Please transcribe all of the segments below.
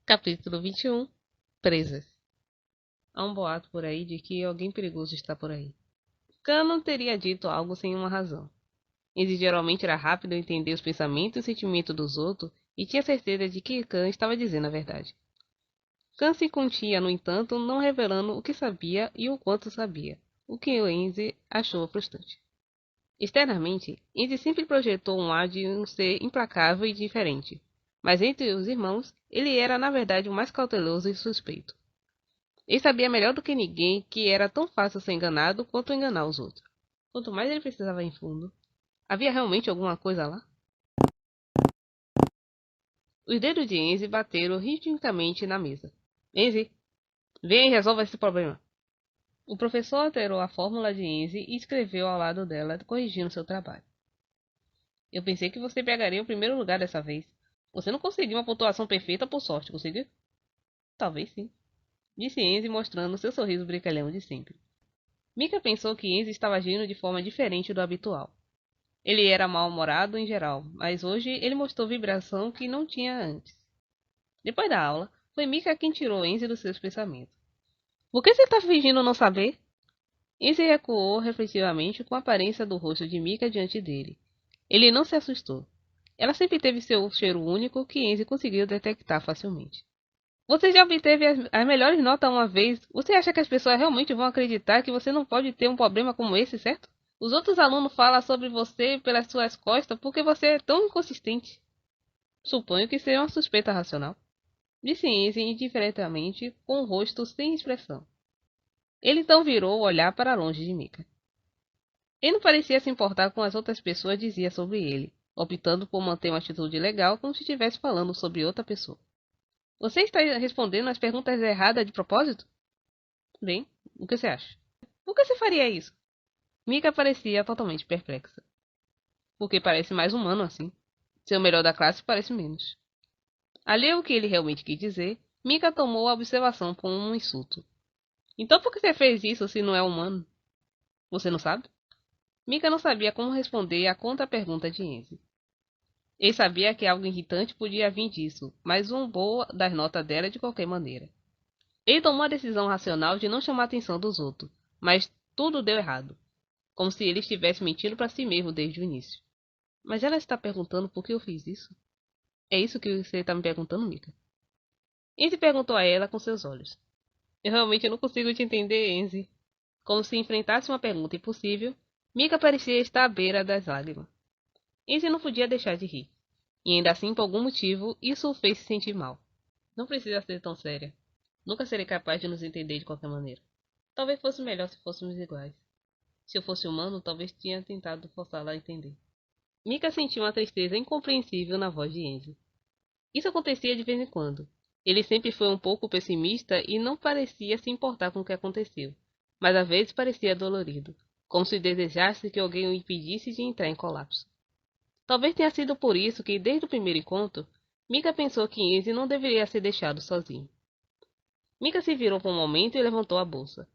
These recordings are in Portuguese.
Capítulo 21. Presas. Há um boato por aí de que alguém perigoso está por aí. Khan não teria dito algo sem uma razão. Ele geralmente era rápido em entender os pensamentos e sentimentos dos outros e tinha certeza de que Khan estava dizendo a verdade. Khan se continha, no entanto, não revelando o que sabia e o quanto sabia, o que Enzi achou frustrante. Externamente, Enzi sempre projetou um ar de um ser implacável e diferente, mas entre os irmãos, ele era na verdade o mais cauteloso e suspeito. Ele sabia melhor do que ninguém que era tão fácil ser enganado quanto enganar os outros. Quanto mais ele precisava em fundo, havia realmente alguma coisa lá? Os dedos de Enzi bateram ritmicamente na mesa. Enzi, vem e resolva esse problema. O professor alterou a fórmula de Enzi e escreveu ao lado dela, corrigindo seu trabalho. Eu pensei que você pegaria o primeiro lugar dessa vez. Você não conseguiu uma pontuação perfeita por sorte, conseguiu? Talvez sim, disse Enzi mostrando seu sorriso brincalhão de sempre. Mika pensou que Enzi estava agindo de forma diferente do habitual. Ele era mal-humorado em geral, mas hoje ele mostrou vibração que não tinha antes. Depois da aula, foi Mika quem tirou Enzi dos seus pensamentos. Por que você está fingindo não saber? Enzi recuou reflexivamente com a aparência do rosto de Mika diante dele. Ele não se assustou. Ela sempre teve seu cheiro único que Enzi conseguiu detectar facilmente. Você já obteve as melhores notas uma vez. Você acha que as pessoas realmente vão acreditar que você não pode ter um problema como esse, certo? Os outros alunos falam sobre você pelas suas costas porque você é tão inconsistente. Suponho que seja uma suspeita racional. Disse Enzi indiferentemente, com o rosto sem expressão. Ele então virou o olhar para longe de Mika. Ele não parecia se importar com as outras pessoas diziam sobre ele, optando por manter uma atitude legal como se estivesse falando sobre outra pessoa. Você está respondendo as perguntas erradas de propósito? Bem, o que você acha? Por que você faria isso? Mika parecia totalmente perplexa. Porque parece mais humano assim. Ser o melhor da classe parece menos. Alheio ao que ele realmente quis dizer, Mika tomou a observação como um insulto. Então por que você fez isso se não é humano? Você não sabe? Mika não sabia como responder à contra-pergunta de Enzi. Ele sabia que algo irritante podia vir disso, mas zombou das notas dela de qualquer maneira. Ele tomou a decisão racional de não chamar a atenção dos outros, mas tudo deu errado, como se ele estivesse mentindo para si mesmo desde o início. Mas ela está perguntando por que eu fiz isso? É isso que você está me perguntando, Mika? Enzi perguntou a ela com seus olhos. Eu realmente não consigo te entender, Enzi. Como se enfrentasse uma pergunta impossível, Mika parecia estar à beira das lágrimas. Enzi não podia deixar de rir. E ainda assim, por algum motivo, isso o fez se sentir mal. Não precisa ser tão séria. Nunca serei capaz de nos entender de qualquer maneira. Talvez fosse melhor se fôssemos iguais. Se eu fosse humano, talvez tinha tentado forçá-la a entender. Mika sentiu uma tristeza incompreensível na voz de Enzi. Isso acontecia de vez em quando. Ele sempre foi um pouco pessimista e não parecia se importar com o que aconteceu, mas às vezes parecia dolorido, como se desejasse que alguém o impedisse de entrar em colapso. Talvez tenha sido por isso que, desde o primeiro encontro, Mika pensou que Enzi não deveria ser deixado sozinho. Mika se virou por um momento e levantou a bolsa.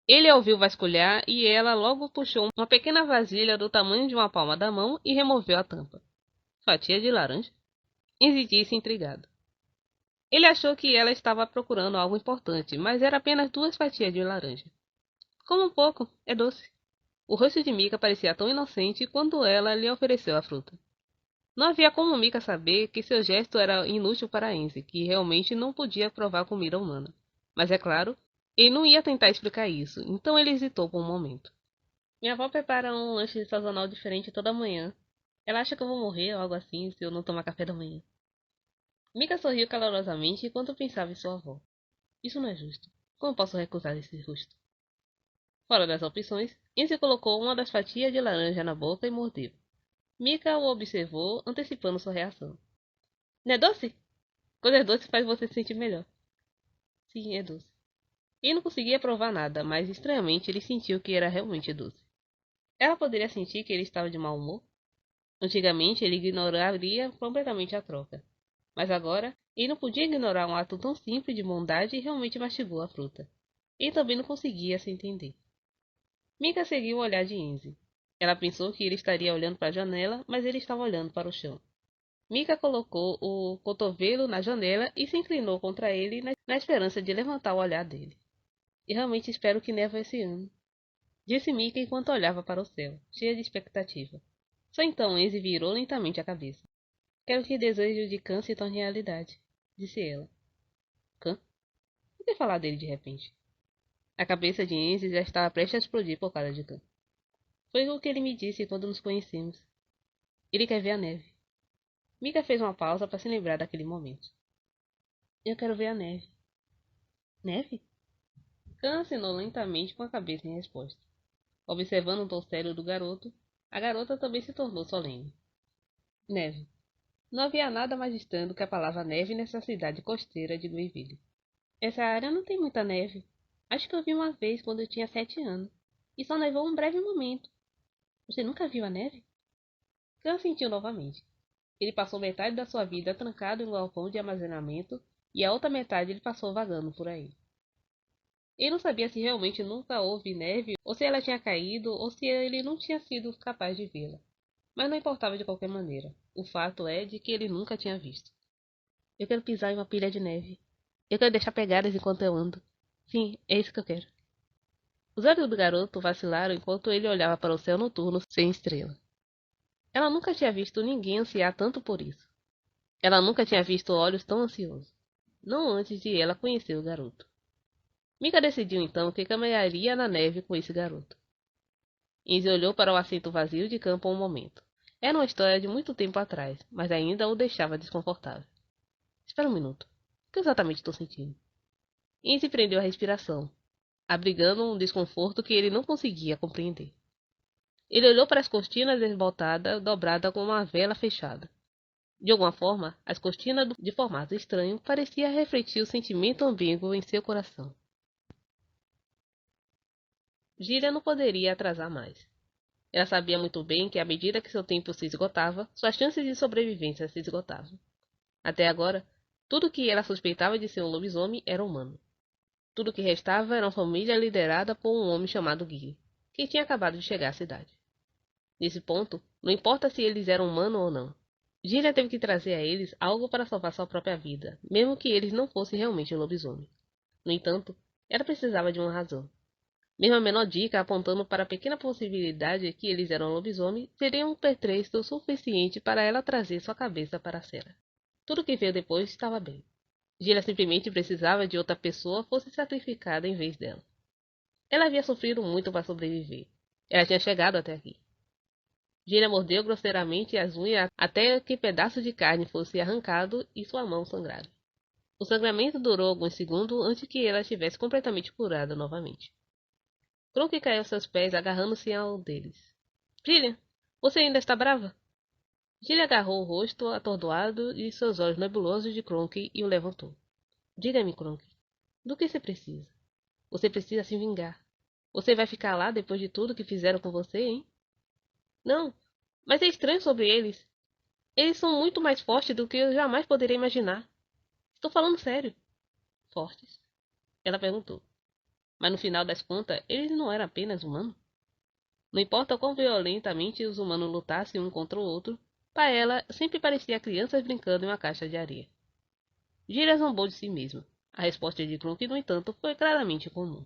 Ele a ouviu vasculhar e ela logo puxou uma pequena vasilha do tamanho de uma palma da mão e removeu a tampa. Fatia de laranja? Enzi disse intrigado. Ele achou que ela estava procurando algo importante, mas era apenas 2 fatias de laranja. Coma um pouco, é doce. O rosto de Mika parecia tão inocente quando ela lhe ofereceu a fruta. Não havia como Mika saber que seu gesto era inútil para Enzi, que realmente não podia provar comida humana. Mas é claro, ele não ia tentar explicar isso, então ele hesitou por um momento. Minha avó prepara um lanche sazonal diferente toda manhã. Ela acha que eu vou morrer ou algo assim se eu não tomar café da manhã. Mika sorriu calorosamente enquanto pensava em sua avó. Isso não é justo. Como posso recusar esse justo? Fora das opções, Enzi colocou uma das fatias de laranja na boca e mordeu. Mika o observou, antecipando sua reação. Não é doce? Quando é doce faz você se sentir melhor. Sim, é doce. Ele não conseguia provar nada, mas estranhamente ele sentiu que era realmente doce. Ela poderia sentir que ele estava de mau humor? Antigamente ele ignoraria completamente a troca. Mas agora, ele não podia ignorar um ato tão simples de bondade e realmente mastigou a fruta. Ele também não conseguia se entender. Mika seguiu o olhar de Enzi. Ela pensou que ele estaria olhando para a janela, mas ele estava olhando para o chão. Mika colocou o cotovelo na janela e se inclinou contra ele na esperança de levantar o olhar dele. E realmente espero que neve esse ano, disse Mika enquanto olhava para o céu, cheia de expectativa. Só então Enzi virou lentamente a cabeça. Quero que o desejo de Khan se torne realidade, disse ela. Khan? Por que falar dele de repente? A cabeça de Enzi já estava prestes a explodir por causa de Khan. Foi o que ele me disse quando nos conhecemos. Ele quer ver a neve. Mika fez uma pausa para se lembrar daquele momento. Eu quero ver a neve. Neve? Khan assinou lentamente com a cabeça em resposta. Observando o tom sério do garoto, a garota também se tornou solene. Neve. Não havia nada mais estranho do que a palavra neve nessa cidade costeira de Greenville. Essa área não tem muita neve. Acho que eu vi uma vez quando eu tinha 7 anos. E só nevou um breve momento. Você nunca viu a neve? Khan sentiu novamente. Ele passou metade da sua vida trancado em um galpão de armazenamento e a outra metade ele passou vagando por aí. Ele não sabia se realmente nunca houve neve ou se ela tinha caído ou se ele não tinha sido capaz de vê-la. Mas não importava de qualquer maneira. O fato é de que ele nunca tinha visto. Eu quero pisar em uma pilha de neve. Eu quero deixar pegadas enquanto eu ando. Sim, é isso que eu quero. Os olhos do garoto vacilaram enquanto ele olhava para o céu noturno sem estrela. Ela nunca tinha visto ninguém ansiar tanto por isso. Ela nunca tinha visto olhos tão ansiosos. Não antes de ela conhecer o garoto. Mika decidiu então que caminharia na neve com esse garoto. Enzi olhou para o assento vazio de campo um momento. Era uma história de muito tempo atrás, mas ainda o deixava desconfortável. Espera um minuto. O que exatamente estou sentindo? Enzi prendeu a respiração, abrigando um desconforto que ele não conseguia compreender. Ele olhou para as cortinas desbotadas, dobradas com uma vela fechada. De alguma forma, as cortinas de formato estranho pareciam refletir o sentimento ambíguo em seu coração. Gillian não poderia atrasar mais. Ela sabia muito bem que à medida que seu tempo se esgotava, suas chances de sobrevivência se esgotavam. Até agora, tudo que ela suspeitava de ser um lobisomem era humano. Tudo que restava era uma família liderada por um homem chamado Guy, que tinha acabado de chegar à cidade. Nesse ponto, não importa se eles eram humanos ou não. Gillian teve que trazer a eles algo para salvar sua própria vida, mesmo que eles não fossem realmente um lobisomem. No entanto, ela precisava de uma razão. Mesmo a menor dica apontando para a pequena possibilidade que eles eram lobisomens seria um pretexto suficiente para ela trazer sua cabeça para a cela. Tudo que veio depois estava bem. Gillian simplesmente precisava de outra pessoa fosse sacrificada em vez dela. Ela havia sofrido muito para sobreviver. Ela tinha chegado até aqui. Gillian mordeu grosseiramente as unhas até que pedaço de carne fosse arrancado e sua mão sangrara. O sangramento durou alguns segundos antes que ela estivesse completamente curada novamente. Kronk caiu aos seus pés, agarrando-se a um deles. Gillian, você ainda está brava? Gillian agarrou o rosto atordoado e seus olhos nebulosos de Kronk e o levantou. Diga-me, Kronk, do que você precisa? Você precisa se vingar. Você vai ficar lá depois de tudo que fizeram com você, hein? Não, mas é estranho sobre eles. Eles são muito mais fortes do que eu jamais poderia imaginar. Estou falando sério. Fortes? Ela perguntou. Mas no final das contas, eles não eram apenas humanos? Não importa quão violentamente os humanos lutassem um contra o outro, para ela sempre parecia crianças brincando em uma caixa de areia. Gira zombou de si mesma. A resposta de Kronk, no entanto, foi claramente comum.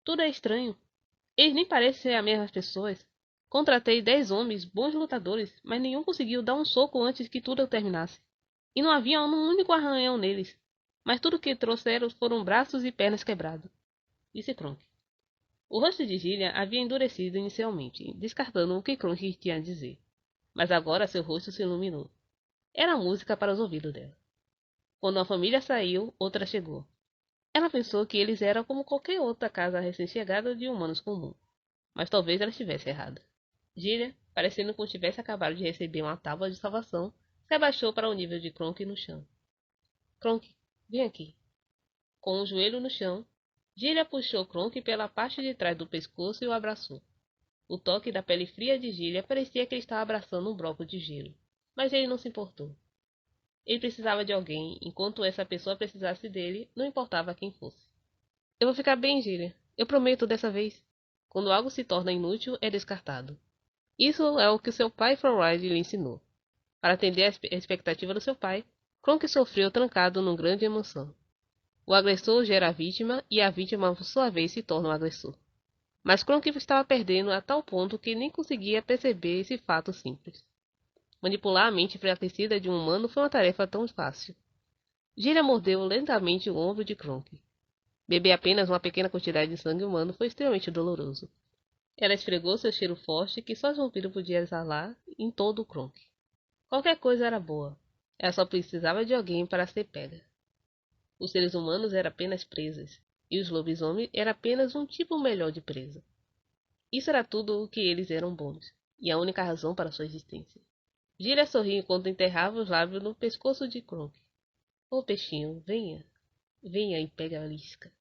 Tudo é estranho. Eles nem parecem ser as mesmas pessoas. Contratei 10 homens, bons lutadores, mas nenhum conseguiu dar um soco antes que tudo terminasse. E não havia um único arranhão neles. Mas tudo que trouxeram foram braços e pernas quebrados. Disse Kronk. O rosto de Gillian havia endurecido inicialmente, descartando o que Kronk tinha a dizer. Mas agora seu rosto se iluminou. Era música para os ouvidos dela. Quando uma família saiu, outra chegou. Ela pensou que eles eram como qualquer outra casa recém-chegada de humanos comum. Mas talvez ela estivesse errada. Gillian, parecendo como tivesse acabado de receber uma tábua de salvação, se abaixou para o nível de Kronk no chão. Kronk, vem aqui. Com o joelho no chão, Gillian puxou Kronk pela parte de trás do pescoço e o abraçou. O toque da pele fria de Gillian parecia que ele estava abraçando um bloco de gelo. Mas ele não se importou. Ele precisava de alguém, enquanto essa pessoa precisasse dele, não importava quem fosse. Eu vou ficar bem, Gillian. Eu prometo dessa vez. Quando algo se torna inútil, é descartado. Isso é o que seu pai Floride lhe ensinou. Para atender à expectativa do seu pai, Kronk sofreu trancado numa grande emoção. O agressor gera a vítima e a vítima, por sua vez, se torna o agressor. Mas Kronk estava perdendo a tal ponto que nem conseguia perceber esse fato simples. Manipular a mente enfraquecida de um humano foi uma tarefa tão fácil. Gira mordeu lentamente o ombro de Kronk. Beber apenas uma pequena quantidade de sangue humano foi extremamente doloroso. Ela esfregou seu cheiro forte que só os vampiros podiam exalar em todo o Kronk. Qualquer coisa era boa. Ela só precisava de alguém para ser pega. Os seres humanos eram apenas presas, e os lobisomens eram apenas um tipo melhor de presa. Isso era tudo o que eles eram bons, e a única razão para sua existência. Gira sorriu enquanto enterrava os lábios no pescoço de Kronk. Ô peixinho, venha. Venha e pega a isca.